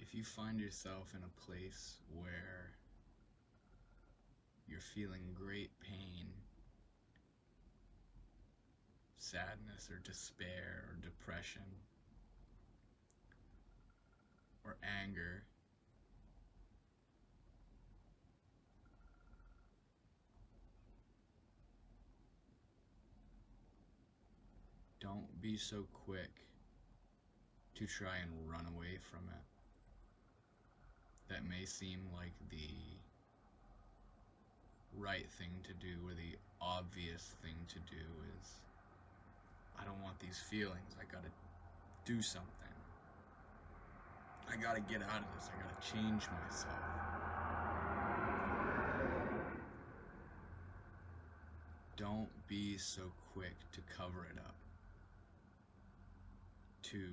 if you find yourself in a place where you're feeling great pain, sadness or despair or depression or anger, don't be so quick to try and run away from it. That may seem like the right thing to do, or the obvious thing to do is, I don't want these feelings, I gotta do something. I gotta get out of this, I gotta change myself. Don't be so quick to cover it up, to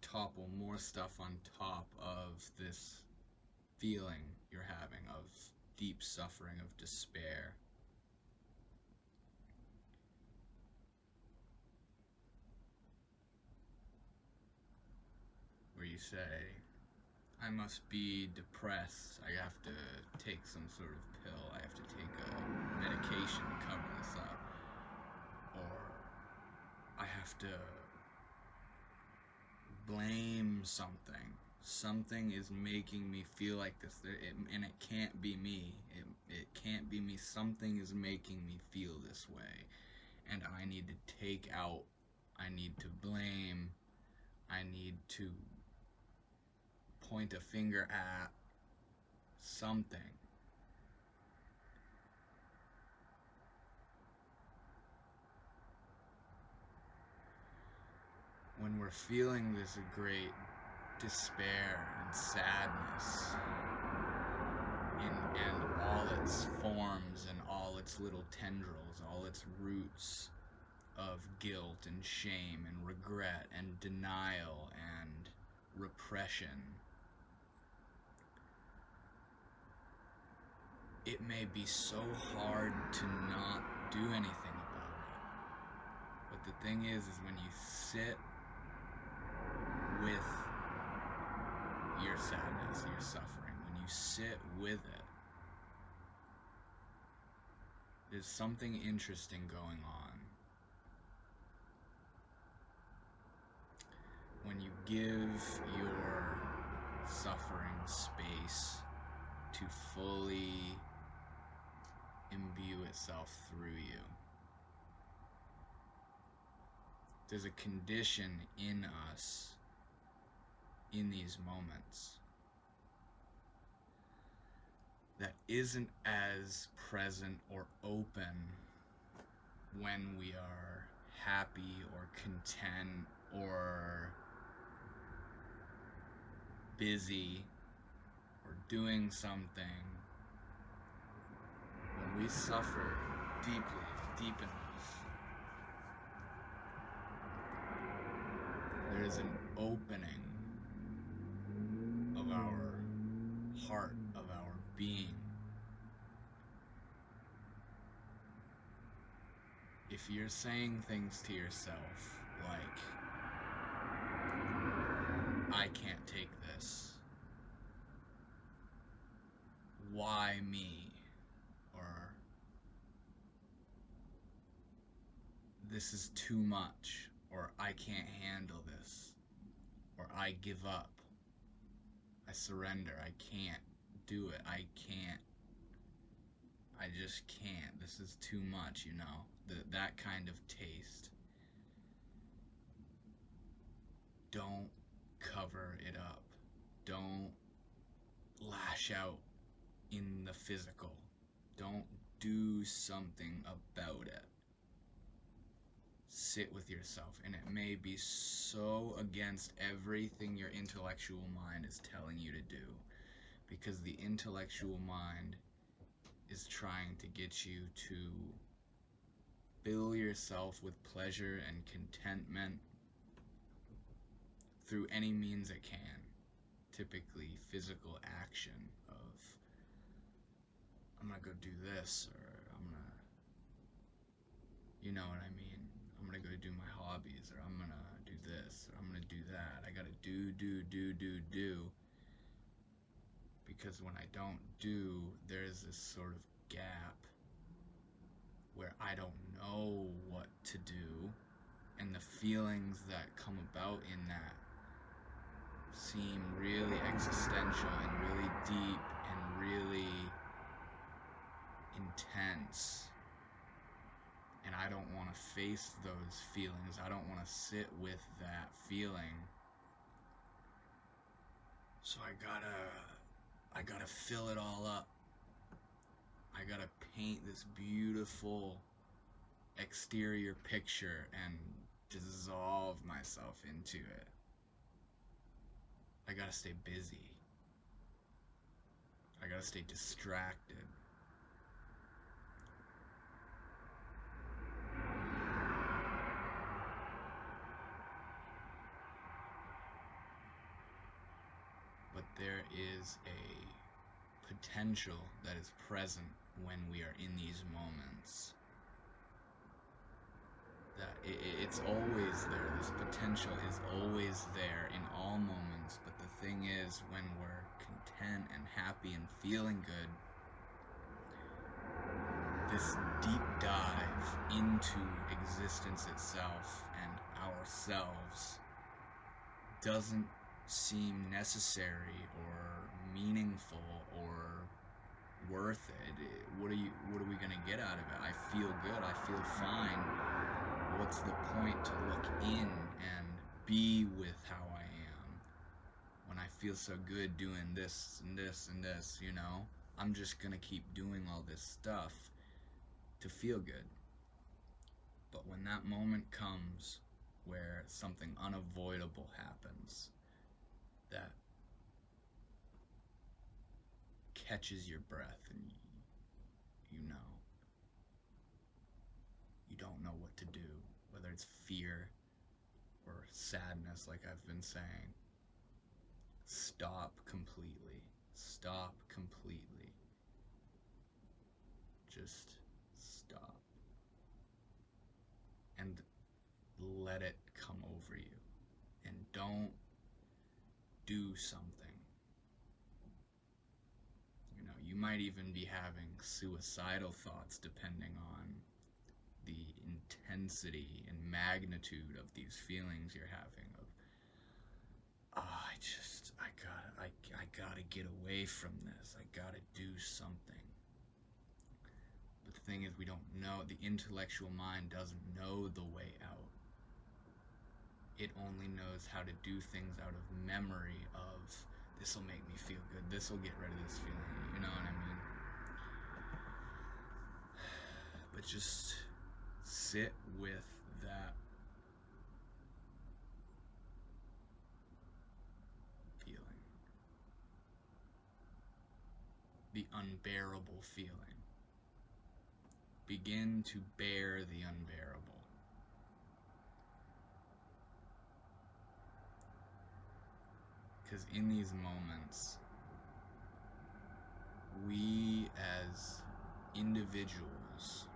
topple more stuff on top of this feeling you're having of deep suffering, of despair. Where you say, I must be depressed, I have to take some sort of pill, I have to take a medication to cover this up, or I have to blame something. Something is making me feel like this, and it can't be me. It can't be me. Something is making me feel this way, and I need to take out, I need to blame, I need to point a finger at something. When we're feeling this great despair and sadness and all its forms and all its little tendrils, all its roots of guilt and shame and regret and denial and repression, it may be so hard to not do anything about it. But the thing is when you sit with your sadness, your suffering, when you sit with it, there's something interesting going on. When you give your suffering space to fully imbue itself through you, there's a condition in us in these moments that isn't as present or open when we are happy or content or busy or doing something. When we suffer deeply, deep enough, there is an opening of our heart, of our being. If you're saying things to yourself like, I can't take this, why me, or this is too much, or I can't handle this, or I give up, I surrender, I can't do it, I just can't, this is too much, you know, that kind of taste. Don't cover it up. Don't lash out in the physical. Don't do something about it. Sit with yourself, and it may be so against everything your intellectual mind is telling you to do, because the intellectual mind is trying to get you to fill yourself with pleasure and contentment through any means it can. Typically physical action of, I'm gonna go do this, or I'm gonna, you know what I mean, I'm gonna go do my hobbies, or I'm gonna do this, or I'm gonna do that. I gotta do. Because when I don't do, there's this sort of gap where I don't know what to do, and the feelings that come about in that seem really existential and really deep and really intense. And I don't want to face those feelings. I don't want to sit with that feeling. So I gotta fill it all up. I gotta paint this beautiful exterior picture and dissolve myself into it. I gotta stay busy. I gotta stay distracted. But there is a potential that is present when we are in these moments. That it's always there. This potential is always there in all moments. But the thing is, when we're content and happy and feeling good, this deep dive into existence itself and ourselves doesn't seem necessary or meaningful or worth it. What are we gonna get out of it? I feel good. I feel fine. What's the point to look in and be with how I am when I feel so good doing this and this and this, you know? I'm just gonna keep doing all this stuff to feel good. But when that moment comes where something unavoidable happens that catches your breath and you know, you don't know what to do, whether it's fear or sadness, like I've been saying, stop completely. Stop completely. Just stop. And let it come over you. And don't do something. You know, you might even be having suicidal thoughts depending on the intensity and magnitude of these feelings you're having of, I gotta get away from this. I gotta do something. But the thing is, we don't know. The intellectual mind doesn't know the way out. It only knows how to do things out of memory of, this will make me feel good. This will get rid of this feeling. You know what I mean? But just sit with that feeling. The unbearable feeling. Begin to bear the unbearable. Because in these moments, we as individuals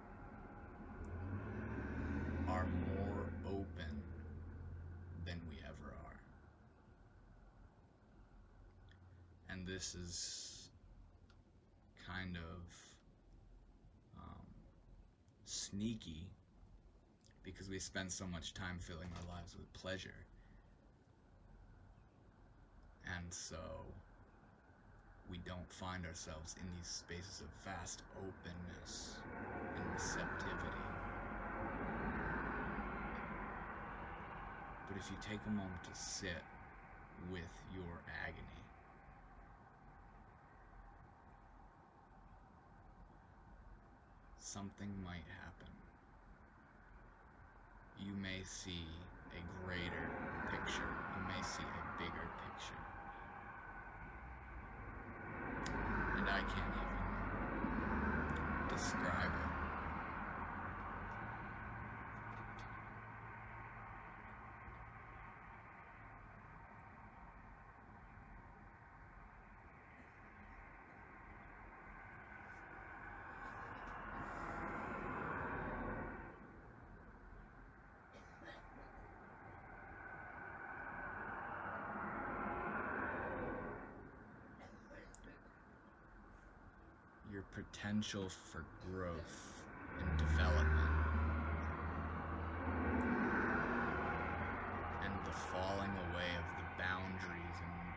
are more open than we ever are. And this is kind of sneaky because we spend so much time filling our lives with pleasure. And so we don't find ourselves in these spaces of vast openness and receptivity. But if you take a moment to sit with your agony, something might happen. You may see a greater picture. You may see a bigger picture. And I can't even describe it. your potential for growth and development, and the falling away of the boundaries and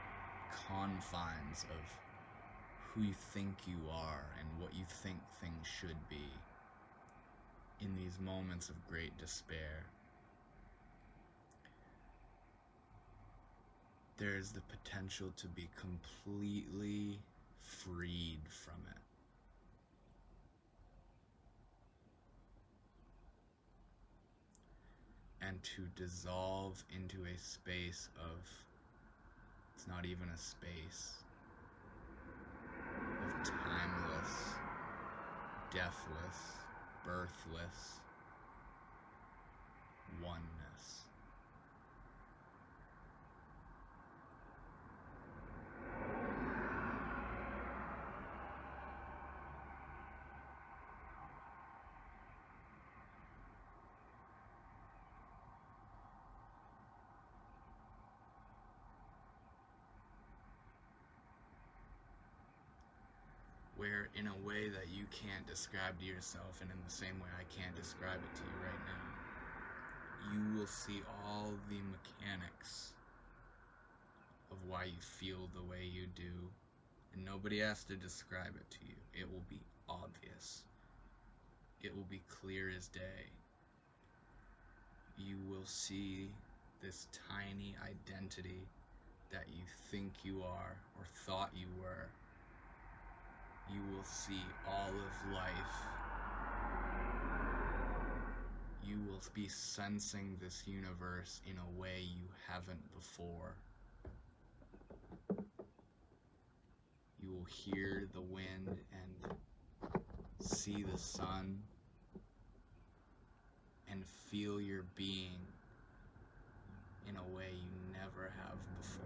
confines of who you think you are and what you think things should be in these moments of great despair. There is the potential to be completely freed from it. And to dissolve into a space of, it's not even a space, of timeless, deathless, birthless oneness. Where in a way that you can't describe to yourself, and in the same way I can't describe it to you right now, you will see all the mechanics of why you feel the way you do, and nobody has to describe it to you. It will be obvious. It will be clear as day. You will see this tiny identity that you think you are or thought you were. You will see all of life. You will be sensing this universe in a way you haven't before. You will hear the wind and see the sun and feel your being in a way you never have before.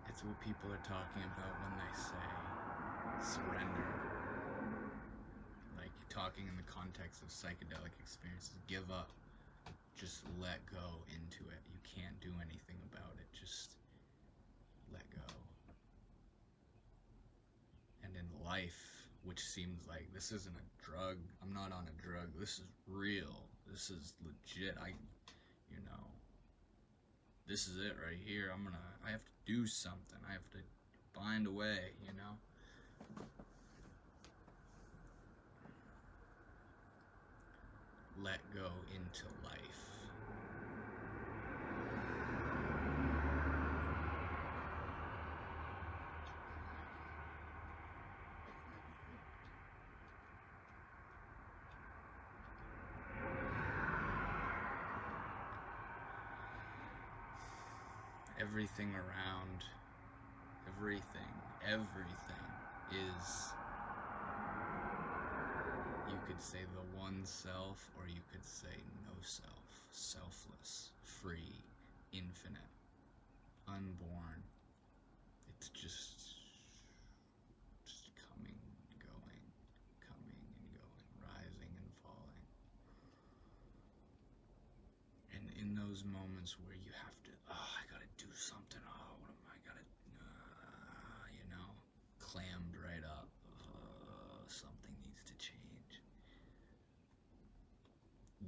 It's what people are talking about when they say surrender. Like talking in the context of psychedelic experiences. Give up. Just let go into it. You can't do anything about it. Just let go. And in life, which seems like this isn't a drug. I'm not on a drug. This is real. This is legit. This is it right here. I have to do something. I have to find a way, Let go into life. Everything around, everything is, you could say the one self, or you could say no self, selfless, free, infinite, unborn. It's just coming and going, rising and falling. And in those moments where you have to, I gotta do something, what am I gotta, clammed right up, something needs to change.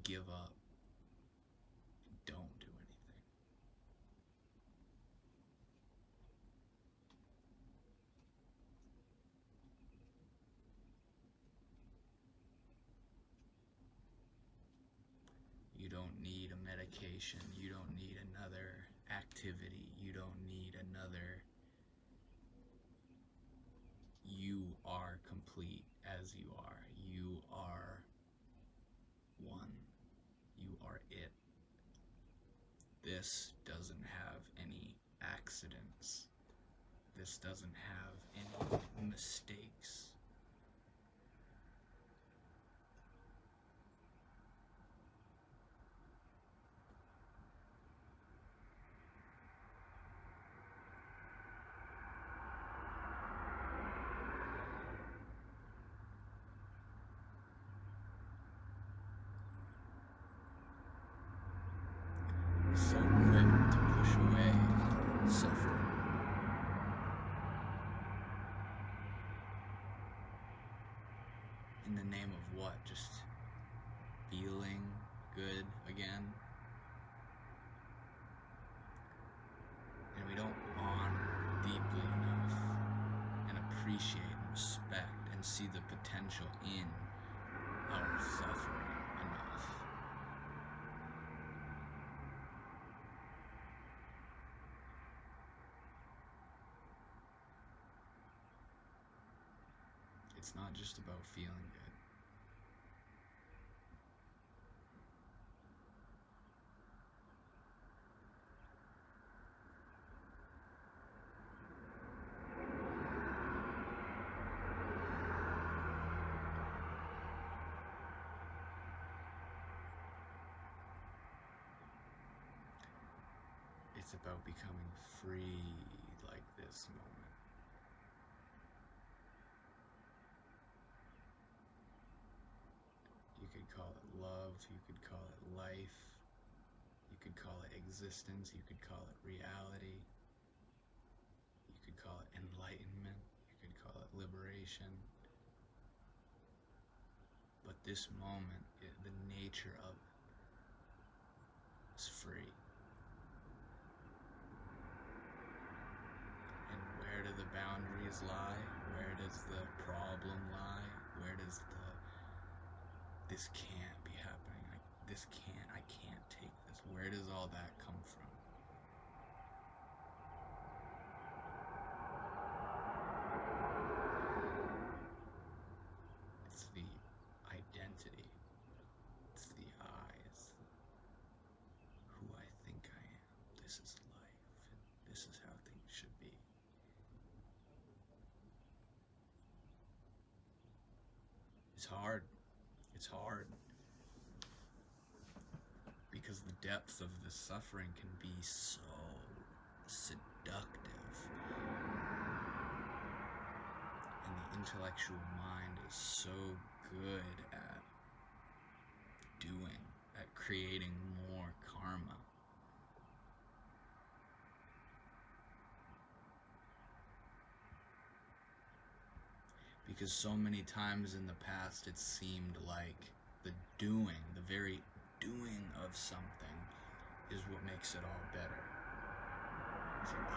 Give up. Don't do anything. You don't need a medication. You don't need another activity. You don't need another. You are complete as you are. You are one. You are it. This doesn't have any accidents. This doesn't have any mistakes. in the name of what? Just feeling good again? And we don't honor deeply enough and appreciate and respect and see the potential in our suffering enough. It's not just about feeling good. It's about becoming free like this moment. You could call it love, you could call it life, you could call it existence, you could call it reality, you could call it enlightenment, you could call it liberation. But this moment, the nature of it is free. And where do the boundaries lie? Where does the problem lie? Where does this can't be happening, I can't take this. Where does all that come from? It's the identity. It's the I. It's who I think I am. This is life. This is how things should be. It's hard. It's hard. Because the depth of the suffering can be so seductive. And the intellectual mind is so good at doing, at creating more karma. Because so many times in the past it seemed like the doing, the very doing of something is what makes it all better. It's like, I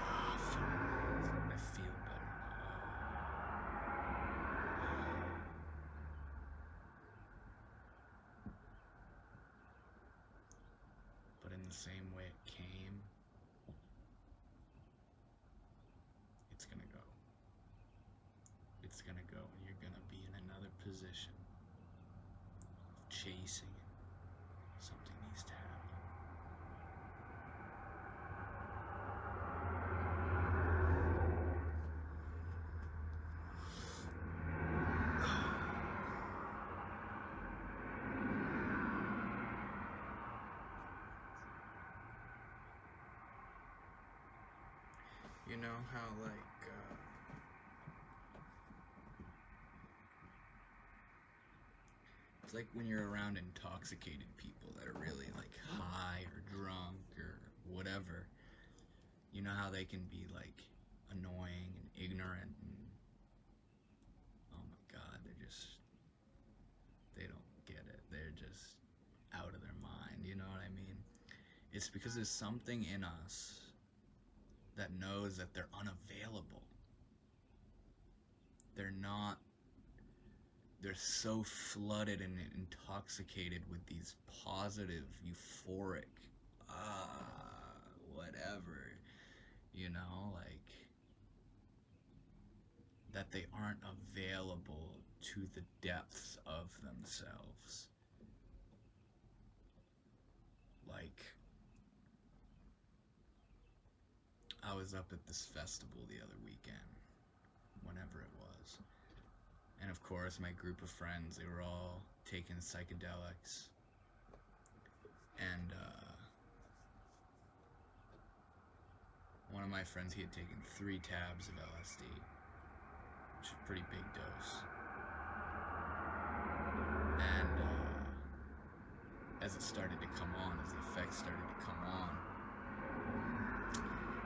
feel better now. But in the same way it came, it's gonna go. It's gonna go, and you're gonna be in another position of chasing it. Something needs to happen. You know how, like, it's like when you're around intoxicated people that are really, like, high or drunk or whatever. You know how they can be, like, annoying and ignorant and, oh my god, they don't get it. They're just out of their mind, you know what I mean? It's because there's something in us that knows that they're unavailable. They're so flooded and intoxicated with these positive, euphoric, whatever, you know, like, that they aren't available to the depths of themselves. Like, I was up at this festival the other weekend, whenever it was. And of course, my group of friends, they were all taking psychedelics. And one of my friends, he had taken 3 tabs of LSD, which is a pretty big dose. And as it started to come on, as the effects started to come on,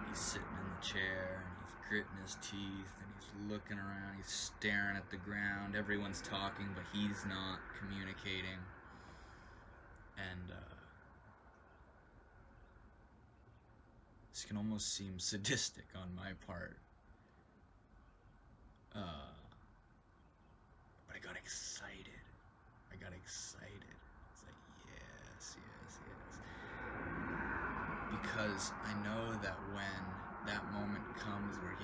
he's sitting in the chair, and he's gritting his teeth, and he's looking around, he's staring at the ground. Everyone's talking, but he's not communicating. And this can almost seem sadistic on my part. But I got excited. It's like, yes. Because I know that when that moment comes where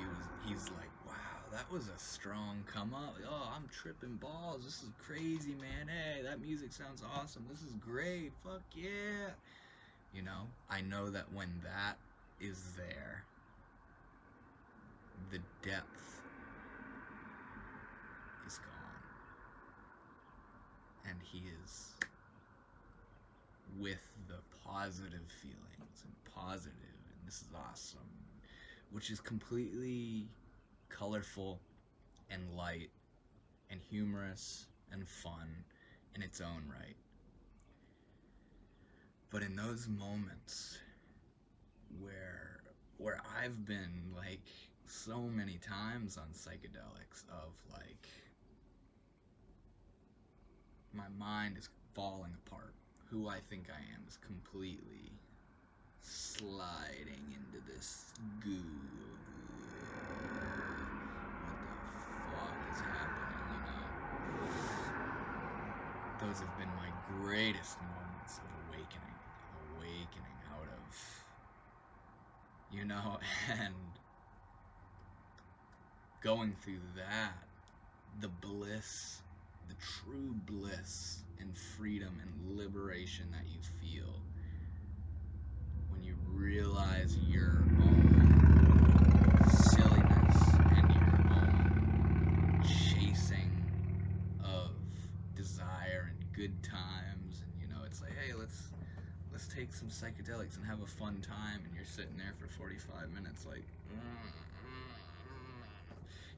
he's like, wow, that was a strong come up. Oh, I'm tripping balls. This is crazy, man. Hey, that music sounds awesome. This is great. Fuck yeah. You know, I know that when that is there, the depth is gone. And he is with the positive feelings and this is awesome, which is completely colorful and light and humorous and fun in its own right. But in those moments where I've been like so many times on psychedelics of like my mind is falling apart. Who I think I am is completely sliding into this goo. What the fuck is happening, you know? Those have been my greatest moments of awakening out of, you know, and going through that, the bliss, the true bliss and freedom and liberation that you feel when you realize your own silliness and your own chasing of desire and good times, and you know, it's like, hey, let's take some psychedelics and have a fun time, and you're sitting there for 45 minutes like,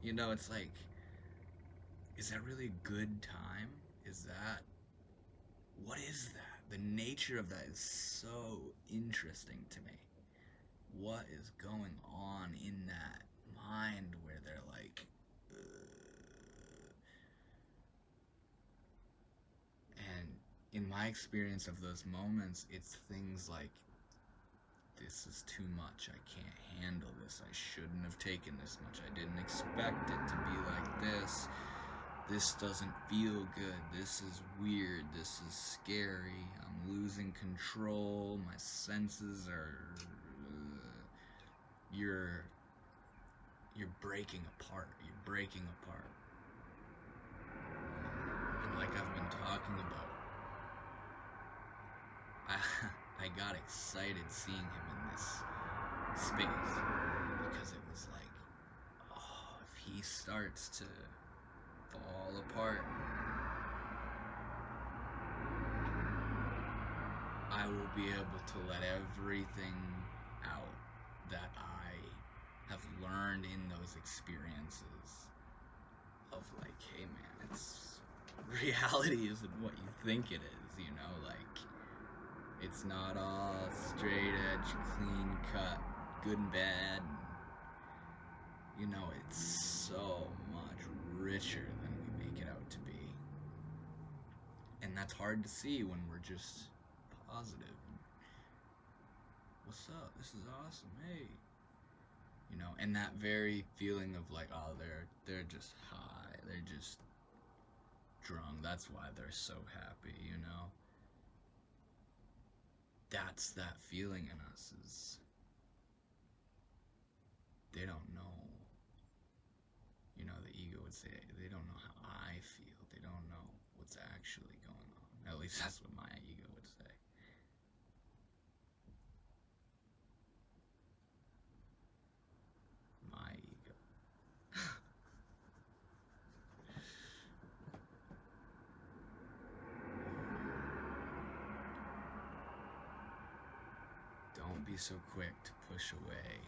you know, it's like, is that really a good time? What is that? The nature of that is so interesting to me. What is going on in that mind where they're like, and in my experience of those moments, it's things like, this is too much, I can't handle this, I shouldn't have taken this much, I didn't expect it to be like this doesn't feel good, this is weird, this is scary, I'm losing control, my senses are, you're breaking apart, and like I've been talking about, I got excited seeing him in this space, because it was like, oh, if he starts to fall apart, I will be able to let everything out that I have learned in those experiences of like, hey man, reality isn't what you think it is, you know, like, it's not all straight edge, clean cut, good and bad, you know, it's so much richer than we make it out to be. And that's hard to see when we're just positive. What's up? This is awesome. Hey. You know, and that very feeling of like, oh, they're just high. They're just drunk. That's why they're so happy, you know? That's that feeling in us, is they don't know. You know, the ego would say, they don't know how I feel. They don't know what's actually going on. At least that's what my ego would say. My ego. Don't be so quick to push away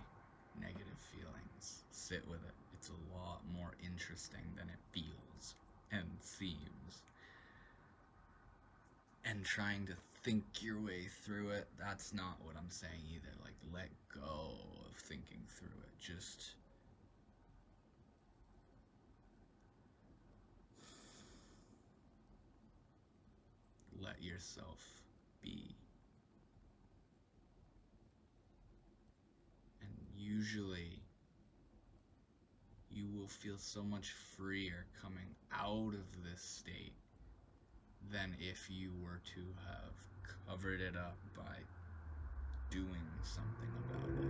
negative feelings. Sit with it. It's a lot more interesting than it feels and seems. And trying to think your way through it, that's not what I'm saying either. Like, let go of thinking through it. Just let yourself be. And usually you will feel so much freer coming out of this state than if you were to have covered it up by doing something about it.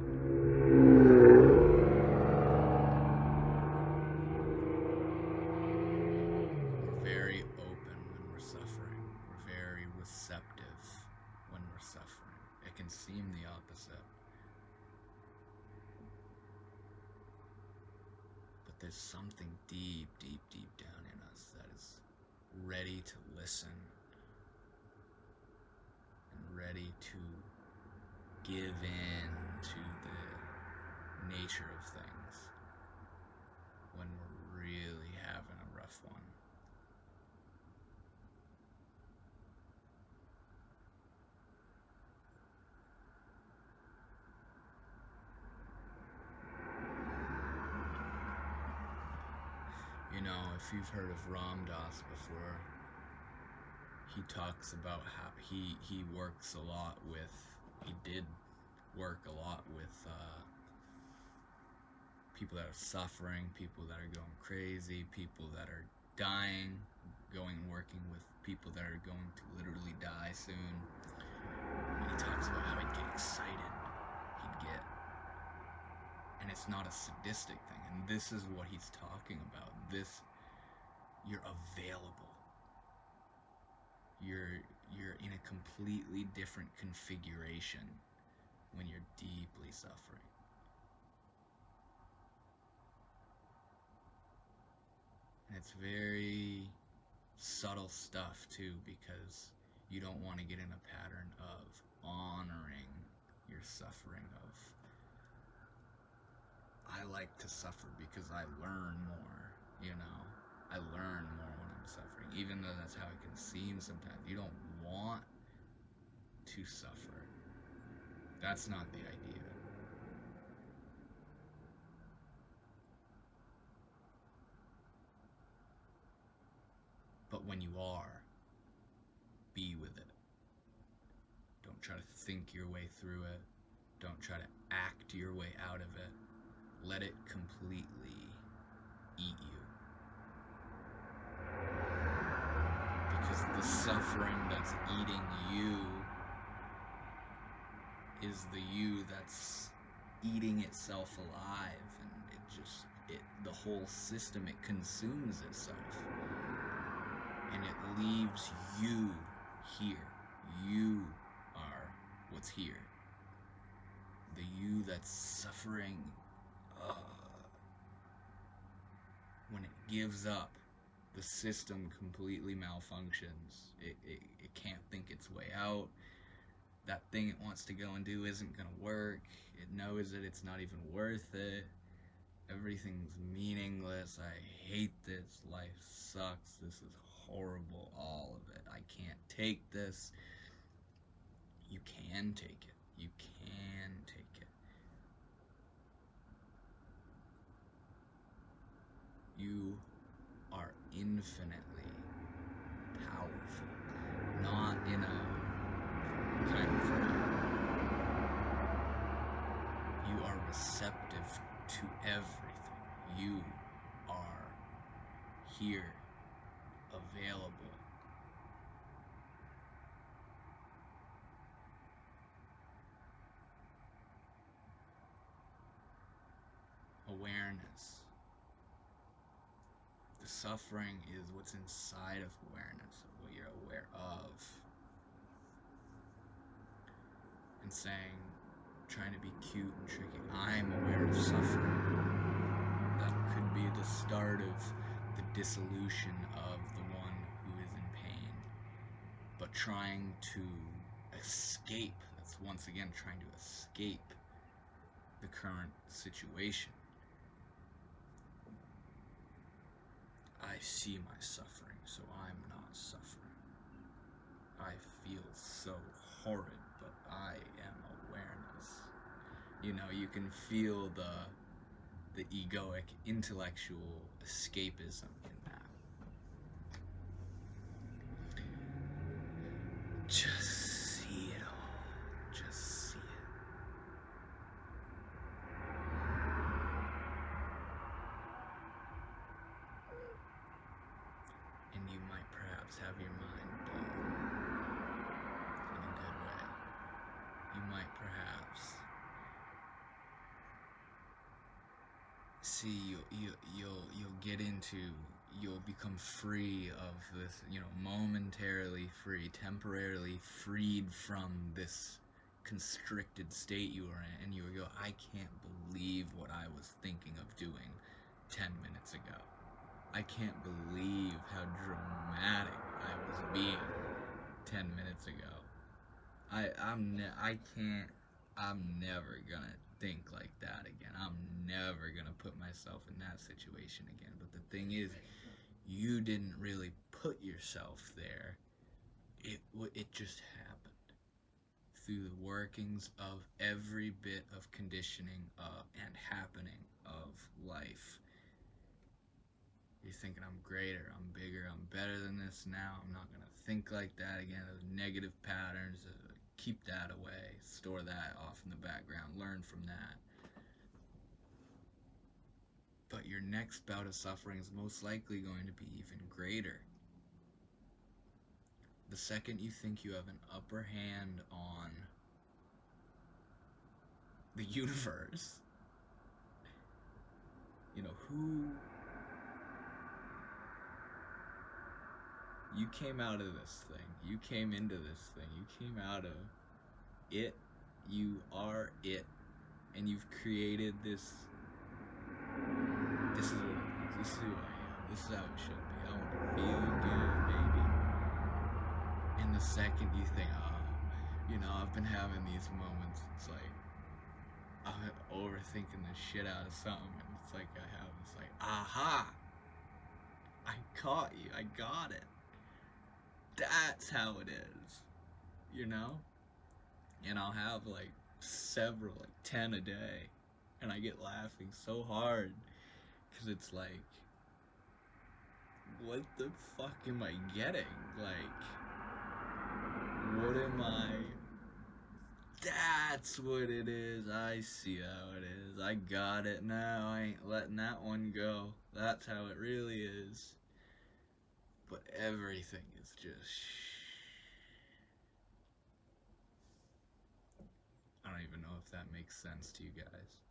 We're very open when we're suffering. We're very receptive when we're suffering. It can seem the opposite. But there's something deep, deep, deep down in us that is ready to listen and ready to give in to the nature of things when we're really having a rough one. You know, if you've heard of Ram Dass before, he talks about how he works a lot with, he did work a lot with people that are suffering, people that are going crazy, people that are dying, working with people that are going to literally die soon. And he talks about how he'd get excited, and it's not a sadistic thing, and this is what he's talking about. You're available. You're in a completely different configuration when you're deeply suffering. And it's very subtle stuff too, because you don't want to get in a pattern of honoring your suffering, of I like to suffer because I learn more, you know. I learn more when I'm suffering, even though that's how it can seem sometimes. You don't want to suffer. That's not the idea. But when you are, be with it. Don't try to think your way through it. Don't try to act your way out of it. Let it completely eat you. Because the suffering that's eating you is the you that's eating itself alive, and the whole system, it consumes itself, and it leaves you here. You are what's here. The you that's suffering, when it gives up, the system completely malfunctions. It can't think its way out. That thing it wants to go and do isn't gonna work. It knows that it's not even worth it. Everything's meaningless. I hate this. Life sucks. This is horrible. All of it. I can't take this. You can take it. You can take it. You are infinitely powerful. Not in a kind of way. You are receptive to everything. You are here, available. Awareness. The suffering is what's inside of awareness, of what you're aware of. And saying, trying to be cute and tricky, I'm aware of suffering. That could be the start of the dissolution of the one who is in pain. But trying to escape, that's once again trying to escape the current situation. I see my suffering, so I'm not suffering. I feel so horrid, but I am awareness. You know, you can feel the egoic, intellectual escapism in that. Just see it all. Just see it. And you might perhaps have your mind blown in a good way. You might perhaps see you'll get into, you'll become free of this, momentarily free, temporarily freed from this constricted state you were in, and you would go, I can't believe what I was thinking of doing 10 minutes ago. I can't believe how dramatic I was being 10 minutes ago. I'm never gonna think like that again. I'm never gonna put myself in that situation again. But the thing is, you didn't really put yourself there. It just happened through the workings of every bit of conditioning and happening of life. You're thinking, I'm greater, I'm bigger, I'm better than this now. I'm not going to think like that again. Those negative patterns, keep that away. Store that off in the background. Learn from that. But your next bout of suffering is most likely going to be even greater. The second you think you have an upper hand on the universe, who you came out of this thing, you came into this thing, you came out of it, you are it, and you've created this is what it is, this is who I am, this is how it should be, I want to feel good, baby. And the second you think, I've been having these moments, it's like, I'm overthinking the shit out of something, and it's like it's like, aha! I caught you, I got it. That's how it is, And I'll have several, 10 a day, and I get laughing so hard, because it's like, what the fuck am I getting? What am I? That's what it is. I see how it is. I got it now. I ain't letting that one go. That's how it really is. But everything is just... I don't even know if that makes sense to you guys.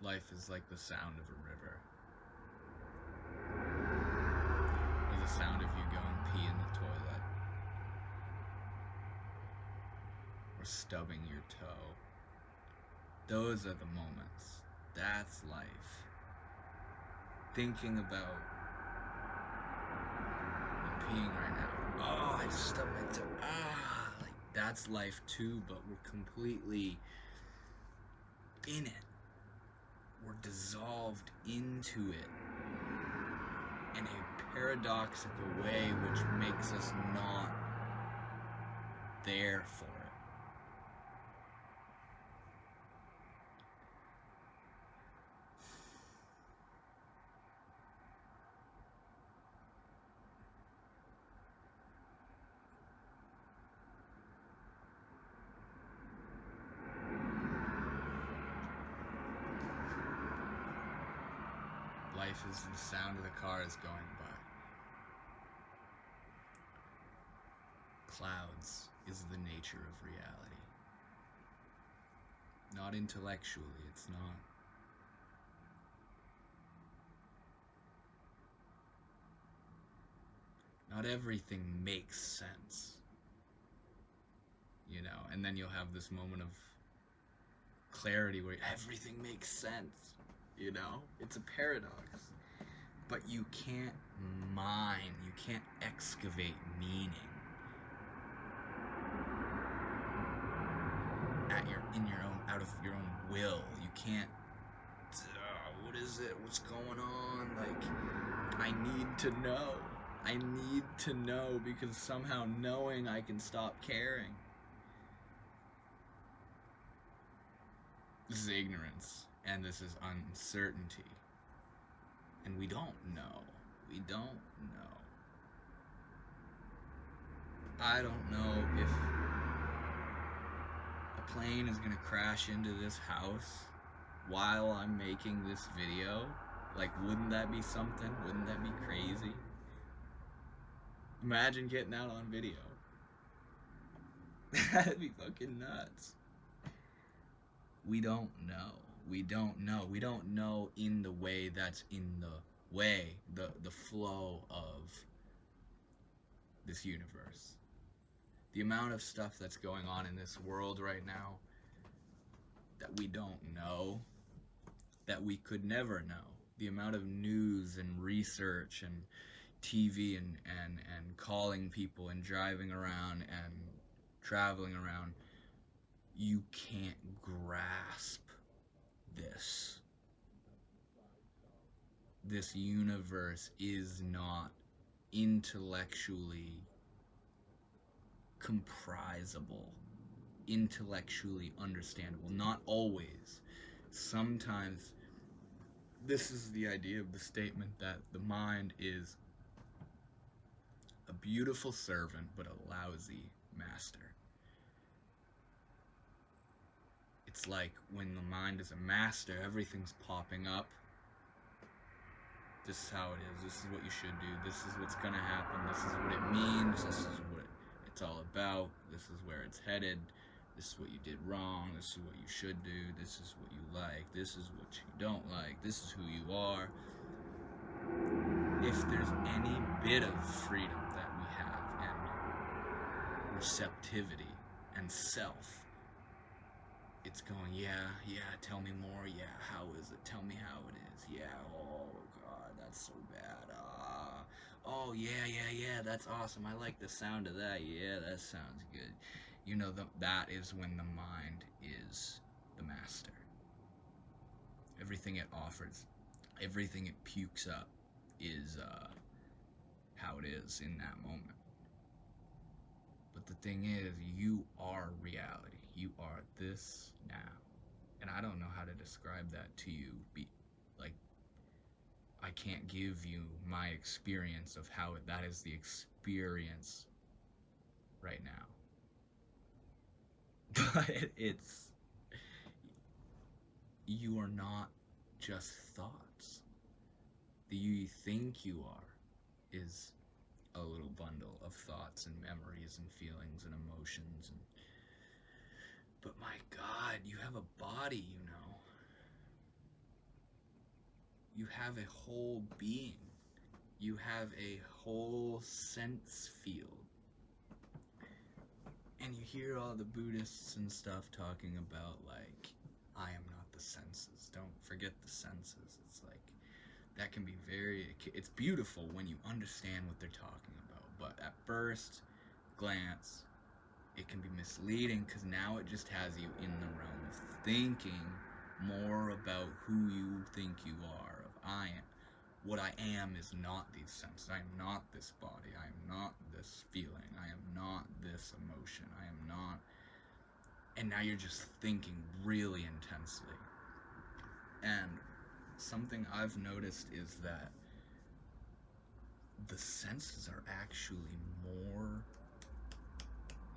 Life is like the sound of a river. Or the sound of you going pee in the toilet. Or stubbing your toe. Those are the moments. That's life. Thinking about I'm peeing right now. Oh, I just stubbed my toe. That's life too, but we're completely in it. We're dissolved into it in a paradoxical way which makes us not there for it. Life is the sound of the cars going by. Clouds is the nature of reality. Not intellectually, it's not. Not everything makes sense. And then you'll have this moment of clarity where everything makes sense. It's a paradox. But you can't mine, you can't excavate meaning out of your own will. You can't, what is it? What's going on? I need to know. I need to know, because somehow knowing I can stop caring. This is ignorance, and this is uncertainty. And we don't know. We don't know. I don't know if a plane is gonna crash into this house while I'm making this video. Like, wouldn't that be something? Wouldn't that be crazy? Imagine getting that on video. That'd be fucking nuts. We don't know. We don't know. We don't know in the way that's in the way, the flow of this universe. The amount of stuff that's going on in this world right now that we don't know, that we could never know. The amount of news and research and TV and calling people and driving around and traveling around, you can't grasp this. This universe is not intellectually comprisable, intellectually understandable. Not always. Sometimes, this is the idea of the statement that the mind is a beautiful servant but a lousy master. It's like when the mind is a master, everything's popping up. This is how it is. This is what you should do. This is what's gonna happen. This is what it means. This is what it's all about. This is where it's headed. This is what you did wrong. This is what you should do. This is what you like. This is what you don't like. This is who you are. If there's any bit of freedom that we have and receptivity and self, it's going, yeah, tell me more. Yeah, how is it? Tell me how it is. Yeah, oh God, that's so bad. Oh yeah, that's awesome. I like the sound of that. Yeah, that sounds good. You know, that is when the mind is the master. Everything it offers, everything it pukes up is how it is in that moment. But the thing is, you are reality. You are this now. And I don't know how to describe that to you. I can't give you my experience of how that is the experience right now. But it's, you are not just thoughts. The you think you are is a little bundle of thoughts and memories and feelings and emotions but my God, you have a body, you know. You have a whole being. You have a whole sense field. And you hear all the Buddhists and stuff talking about, like, I am not the senses. Don't forget the senses. It's like, that can be it's beautiful when you understand what they're talking about. But at first glance, it can be misleading because now it just has you in the realm of thinking more about who you think you are. Of I am. What I am is not these senses. I am not this body. I am not this feeling. I am not this emotion. I am not. And now you're just thinking really intensely. And something I've noticed is that the senses are actually more.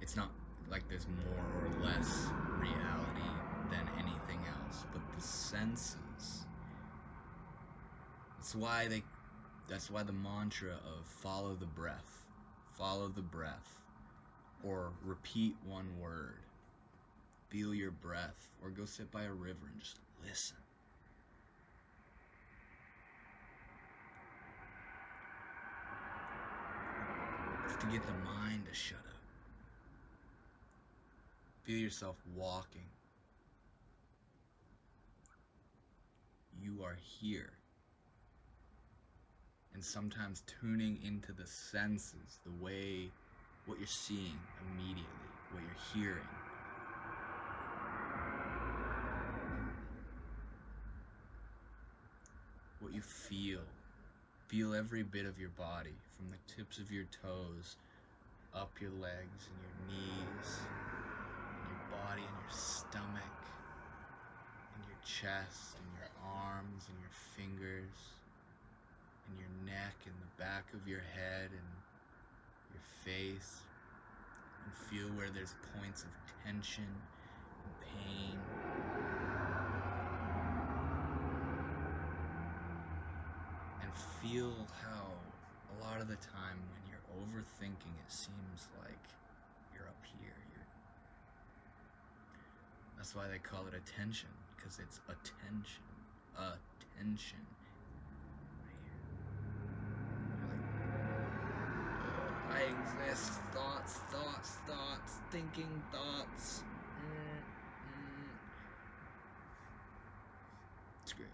It's not like there's more or less reality than anything else, but the senses. That's why the mantra of follow the breath, or repeat one word, feel your breath, or go sit by a river and just listen. It's to get the mind to shut up. Feel yourself walking. You are here. And sometimes tuning into the senses, what you're seeing immediately, what you're hearing. What you feel. Feel every bit of your body, from the tips of your toes, up your legs and your knees, and your body and your stomach, and your chest and your arms and your fingers. in your neck, in the back of your head, and your face, and feel where there's points of tension and pain. And feel how a lot of the time when you're overthinking, it seems like you're up here. That's why they call it attention, because it's attention. Attention. I exist, thoughts, thinking thoughts. It's great.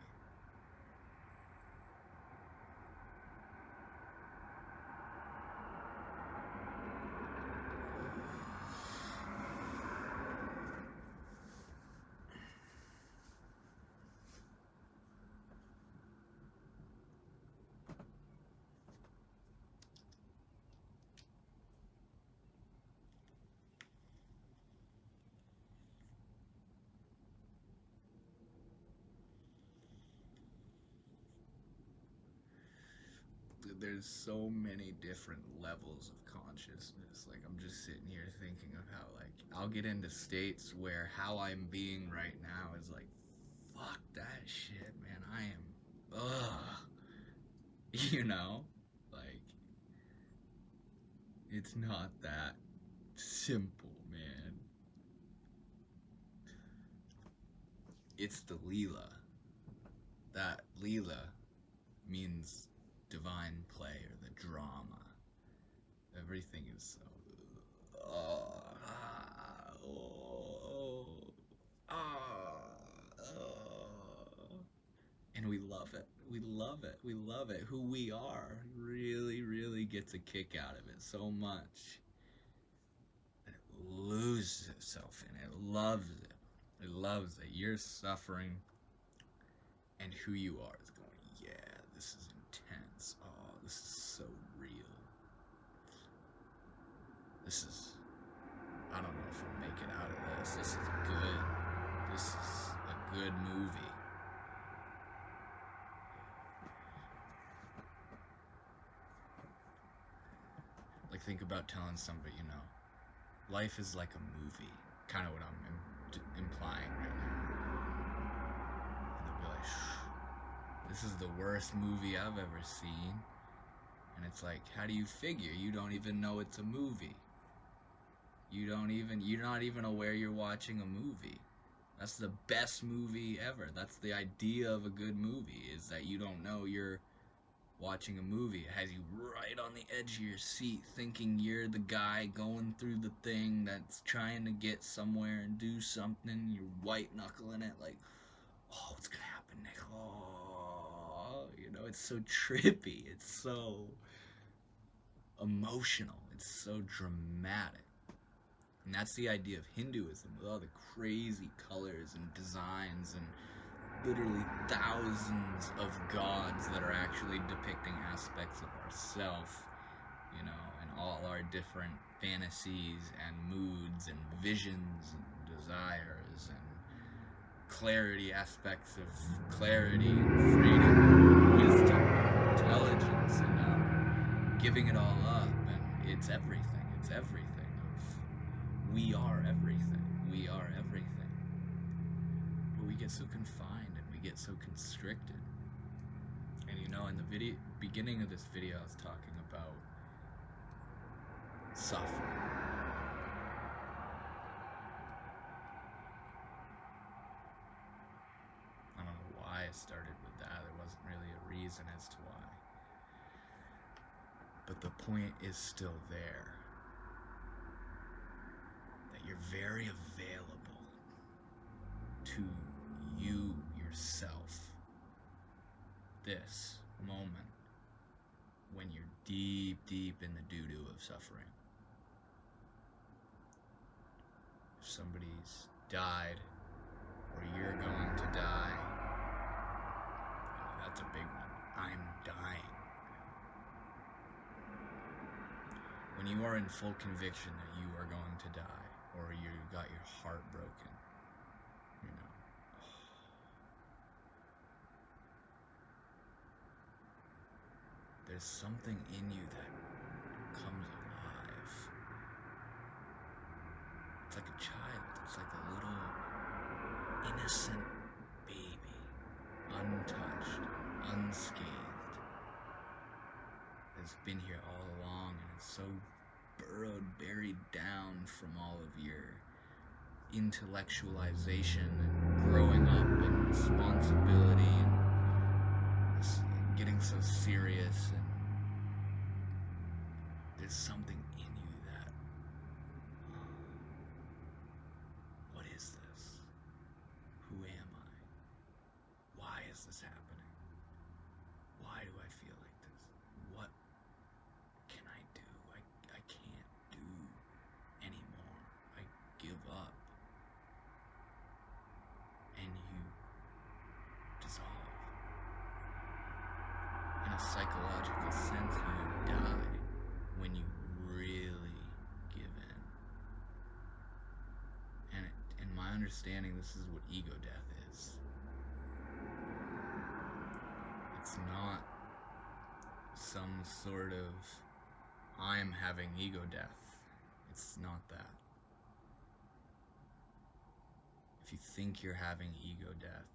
There's so many different levels of consciousness. Like, I'm just sitting here thinking of how, like, I'll get into states where how I'm being right now is like, fuck that shit, man. I am, you know? Like, it's not that simple, man. It's the Leela. That Leela means divine play or the drama. Everything is so and we love it. We love it. We love it. Who we are really, really gets a kick out of it so much. And it loses itself in it. It loves it. It loves it. You're suffering, and who you are is going, yeah, this is intense. Oh, this is so real. This is, I don't know if I'll make it out of this. This is good. This is a good movie. Like, think about telling somebody, you know, life is like a movie. Kind of what I'm implying right now. And they'll be like, this is the worst movie I've ever seen. And it's like, how do you figure? You don't even know it's a movie. You're not even aware you're watching a movie. That's the best movie ever. That's the idea of a good movie, is that you don't know you're watching a movie. It has you right on the edge of your seat, thinking you're the guy going through the thing that's trying to get somewhere and do something. You're white knuckling it, like, oh, what's gonna happen next? Oh, you know, it's so trippy. It's so emotional. It's so dramatic. And that's the idea of Hinduism, with all the crazy colors and designs and literally thousands of gods that are actually depicting aspects of ourself, you know, and all our different fantasies and moods and visions and desires and clarity, aspects of clarity, freedom, wisdom, intelligence, and giving it all up. And it's everything. It's everything. We are everything. We are everything. But we get so confined and we get so constricted. And you know, in the beginning of this video, I was talking about suffering. I don't know why I started with that. There wasn't really a reason as to why. But the point is still there. You're very available to you yourself this moment when you're deep, deep in the doo-doo of suffering. If somebody's died or you're going to die, that's a big one. I'm dying. When you are in full conviction that you are going to die, or you got your heart broken, you know. there's something in you that comes alive. It's like a child. It's like a little innocent baby, untouched, unscathed. It's been here all along, and it's so burrowed, buried down from all of your intellectualization and growing up and responsibility and getting so serious, and there's something in you that, what is this? Who am I? Why is this happening? Why do I feel like this? What can I do? I can't do anymore. I give up. And you dissolve. In a psychological sense, you die when you really give in. And in my understanding, this is what ego death is. It's not some sort of I'm having ego death. It's not that. If you think you're having ego death,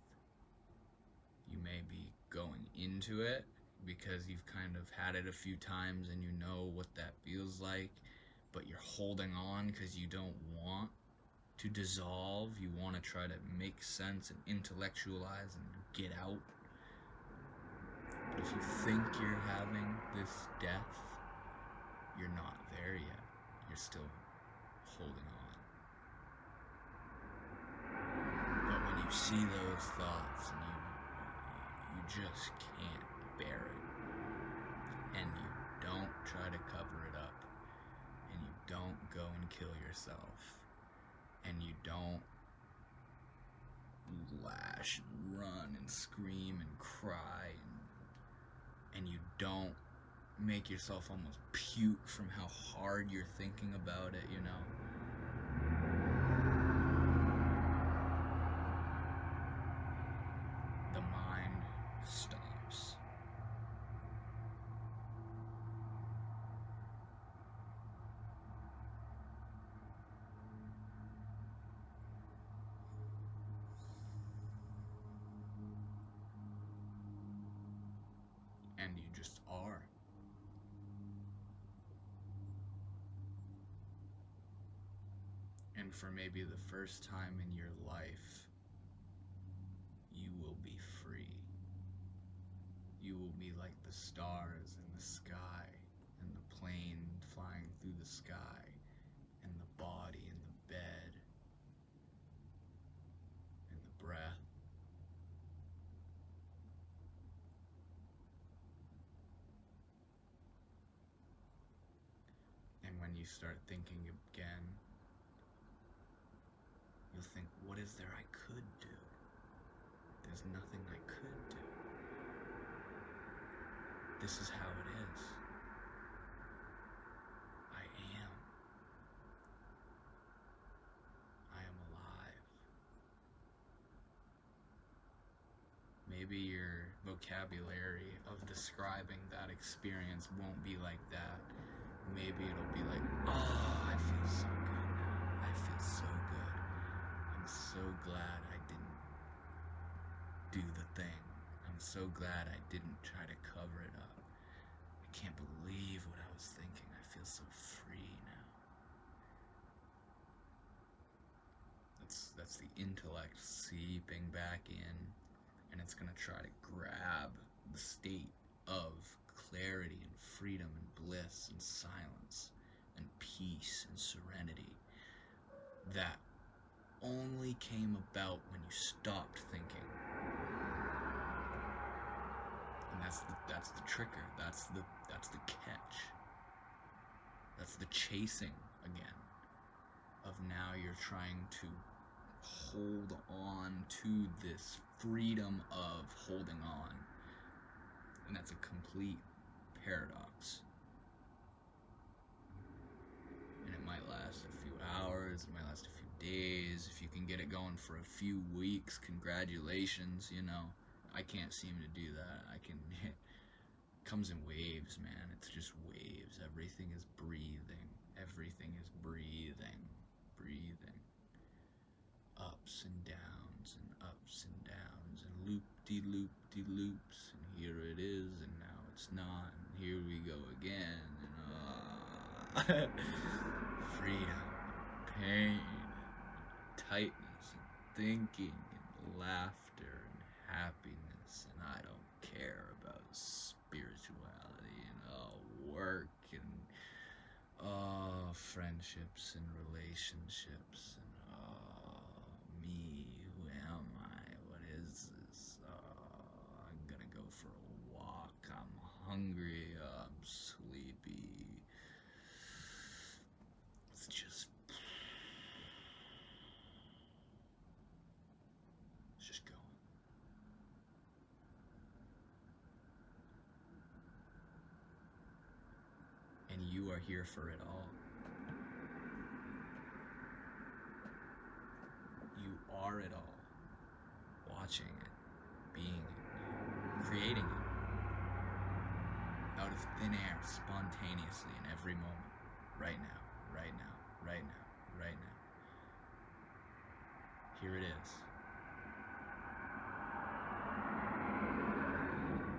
you may be going into it because you've kind of had it a few times and you know what that feels like, but you're holding on because you don't want to dissolve. You want to try to make sense and intellectualize and get out. But if you think you're having this death, you're not there yet. You're still holding on. But when you see those thoughts and you just can't bear it, and you don't try to cover it up, and you don't go and kill yourself, and you don't lash and run and scream and cry, and you don't make yourself almost puke from how hard you're thinking about it, you know? The mind stops. And you just are. And for maybe the first time in your life, you will be free. You will be like the stars in the sky, and the plane flying through the sky, and the body in the bed, and the breath. And when you start thinking again, you'll think, what is there I could do? There's nothing I could do. This is how it is. I am. I am alive. Maybe your vocabulary of describing that experience won't be like that. Maybe it'll be like, oh, I feel so good now. I feel so good. I'm so glad I didn't do the thing. I'm so glad I didn't try to cover it up. I can't believe what I was thinking. I feel so free now. That's the intellect seeping back in, and it's going to try to grab the state of clarity and freedom and bliss and silence and peace and serenity that only came about when you stopped thinking. And that's the trigger. That's the catch. That's the chasing again of now you're trying to hold on to this freedom of holding on. And that's a complete paradox. And it might last a few hours, it might last a few days. If you can get it going for a few weeks, congratulations, you know. I can't seem to do that. I can comes in waves, man. It's just waves. Everything is breathing. Everything is breathing. Breathing. Ups and downs and ups and downs and loop-de-loop-de-loops. And here it is, and now it's not. And here we go again. And freedom, pain, tightness, and thinking, and laughter, and happiness. And I don't care about spirituality and work and friendships and relationships and me, who am I, what is this, I'm gonna go for a walk, I'm hungry, I'm sleepy, it's just going. And you are here for it all. You are it all. Watching it, being it, creating it. Out of thin air, spontaneously, in every moment. Right now, right now, right now, right now. Here it is.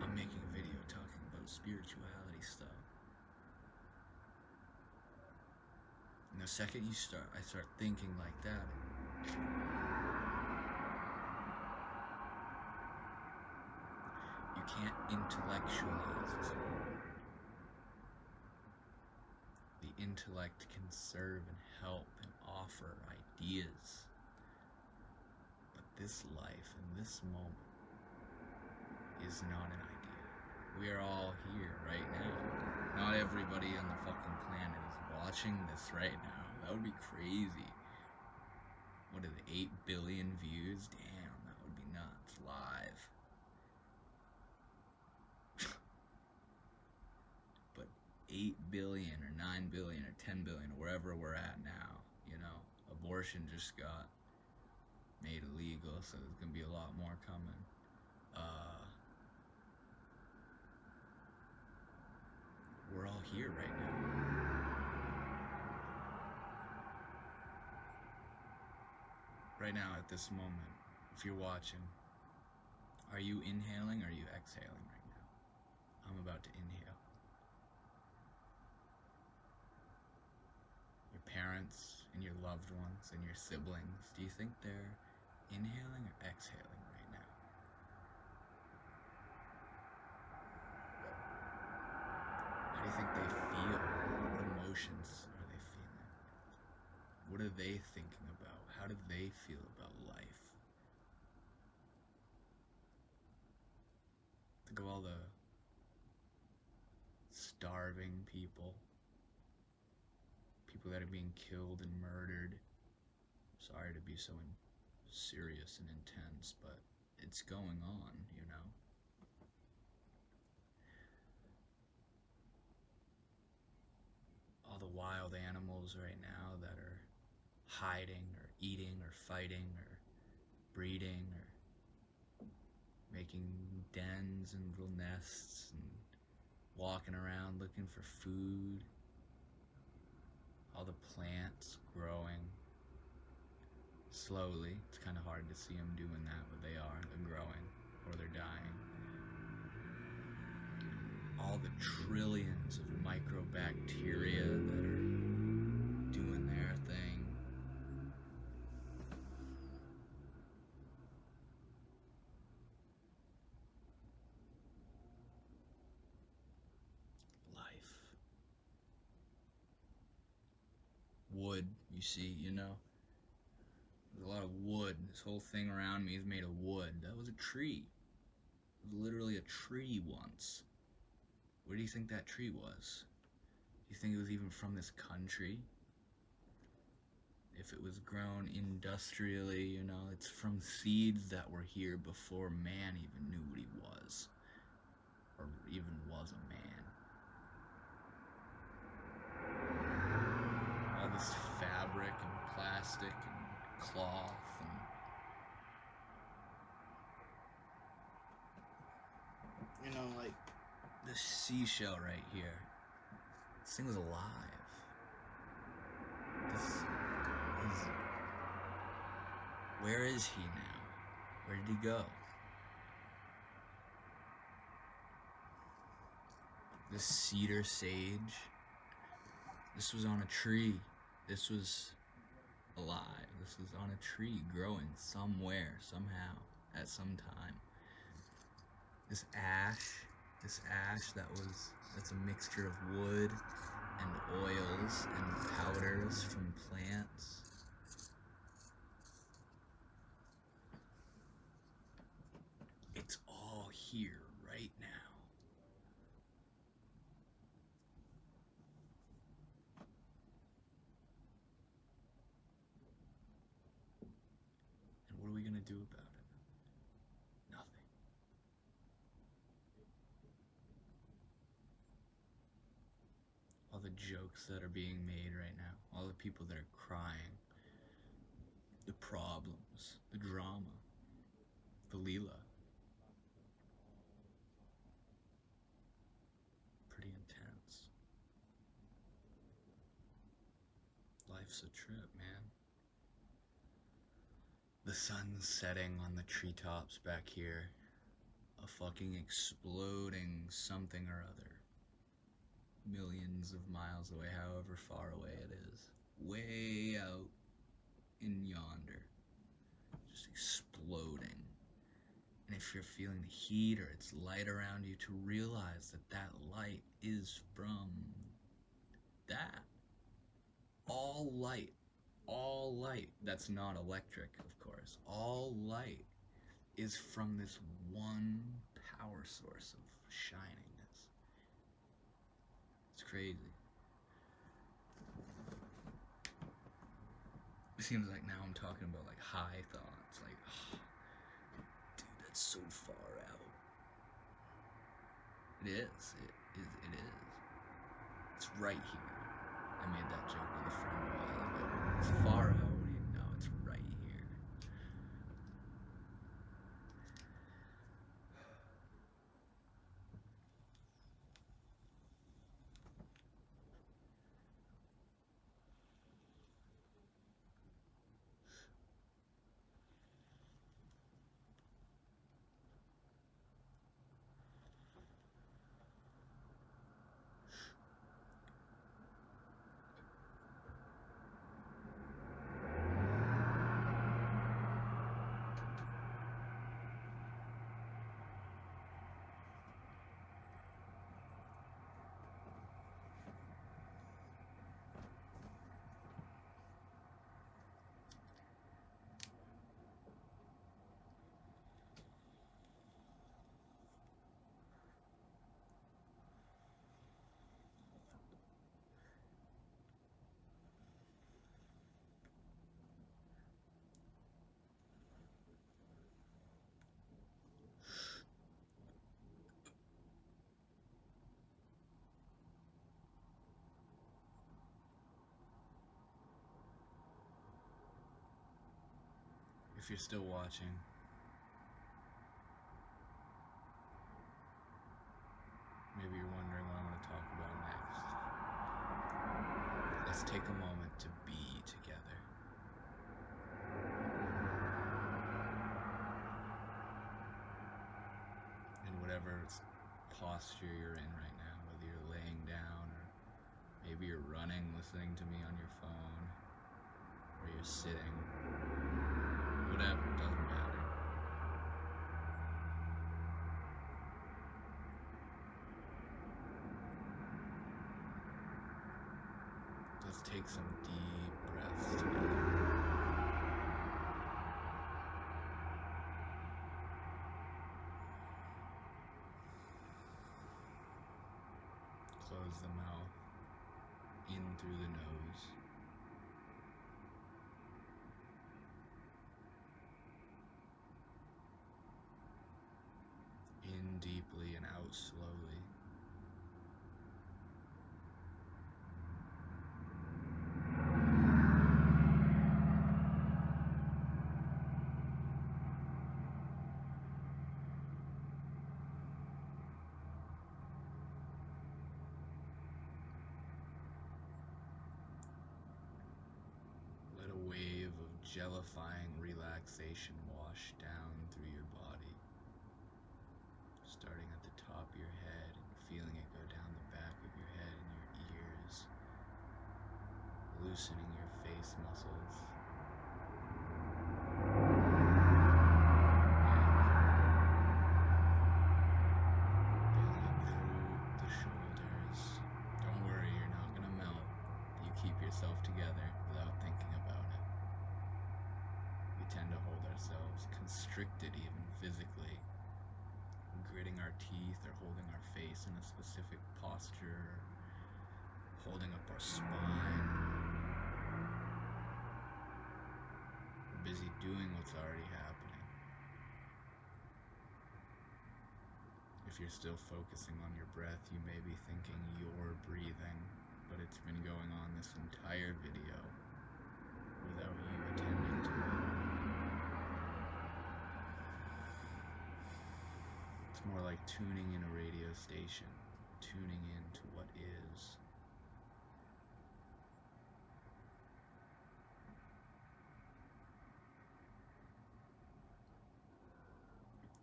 I'm making a video talking about spirituality stuff. And the second I start thinking like that, you can't intellectualize it. The intellect can serve and help and offer ideas. But this life and this moment is not an idea. We are all here right now. Not everybody on the fucking planet is watching this right now. That would be crazy. What is it, 8 billion views? Damn, that would be nuts. Live. But 8 billion or 9 billion or 10 billion, or wherever we're at now, you know, abortion just got made illegal, so there's gonna be a lot more coming. We're all here right now. Right now, at this moment, if you're watching, are you inhaling or are you exhaling right now? I'm about to inhale. Your parents and your loved ones and your siblings, do you think they're inhaling or exhaling right now? How do you think they feel? What emotions are they feeling? What are they thinking about? How do they feel about life? Think of all the starving people that are being killed and murdered. Sorry to be so serious and intense, but it's going on, you know? All the wild animals right now that are hiding or eating or fighting or breeding or making dens and little nests and walking around looking for food. All the plants growing slowly. It's kind of hard to see them doing that, but they are. They're growing or they're dying. All the trillions of microbacteria that are doing their thing. Life. Wood, you see, you know? There's a lot of wood. This whole thing around me is made of wood. That was a tree. It was literally a tree once. Where do you think that tree was? Do you think it was even from this country? If it was grown industrially, you know, it's from seeds that were here before man even knew what he was. Or even was a man. All this fabric and plastic and cloth and, you know, like, This seashell right here. This thing is alive. This is... Where is he now? Where did he go? This cedar sage. This was on a tree. This was alive. This was on a tree growing somewhere, somehow, at some time. This ash that's a mixture of wood and oils and powders from plants. It's all here right now. And what are we gonna do about it? Nothing. All the jokes that are being made right now, all the people that are crying, the problems, the drama, the Leela. Pretty intense. Life's a trip, man. The sun's setting on the treetops back here. A fucking exploding something or other. Millions of miles away, however far away it is. Way out in yonder. Just exploding. And if you're feeling the heat or it's light around you, to realize that that light is from that. All light, that's not electric, of course, all light is from this one power source of shiningness. It's crazy. It seems like now I'm talking about like high thoughts, like, oh, dude, that's so far out. It is. It's right here. I made that joke with a friend a while ago. It's far out. No, it's right here. If you're still watching, maybe you're wondering what I'm going to talk about next. Let's take a moment to be together. In whatever posture you're in right now, whether you're laying down or maybe you're running, listening to me on your phone, or you're sitting. Whatever, doesn't matter. Let's take some deep breaths together. Close the mouth, in through the nose. In deeply and out slowly. gellifying relaxation wash down through your body, starting at the top of your head and feeling it go down the back of your head and your ears, loosening your face muscles, yourself together without thinking about it. We tend to hold ourselves constricted even physically, gritting our teeth or holding our face in a specific posture, holding up our spine. We're busy doing what's already happening. If you're still focusing on your breath, you may be thinking you're breathing, but it's been going on this entire video without you attending to it. It's more like tuning in a radio station, tuning in to what is.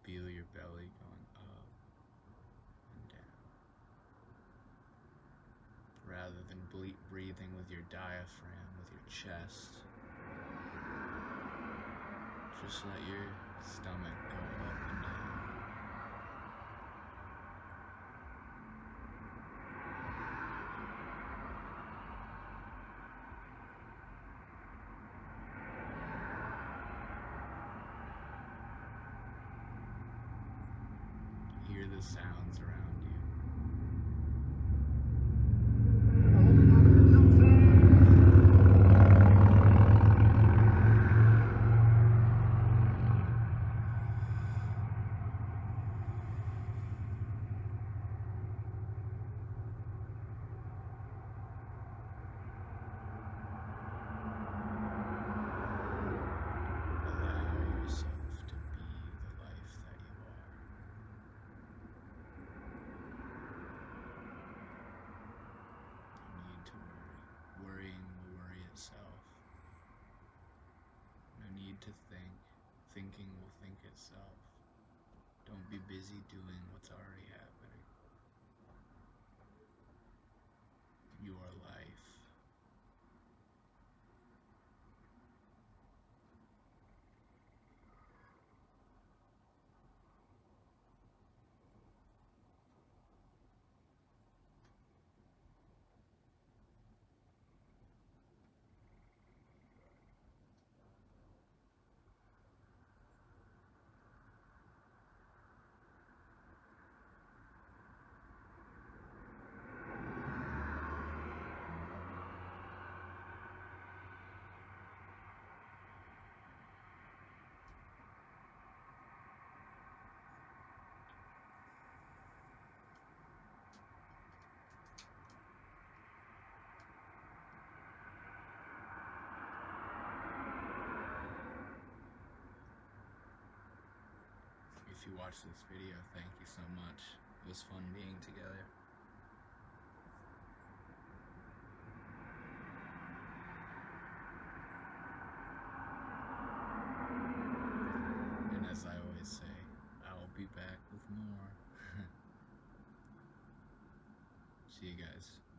Feel your belly going up and down. Rather than breathing with your diaphragm, with your chest, just let your stomach go up and down. Hear the sounds around you. To think. Thinking will think itself. Don't be busy doing what's already happening. Your life. If you watched this video, thank you so much. It was fun being together. And as I always say, I'll be back with more. See you guys.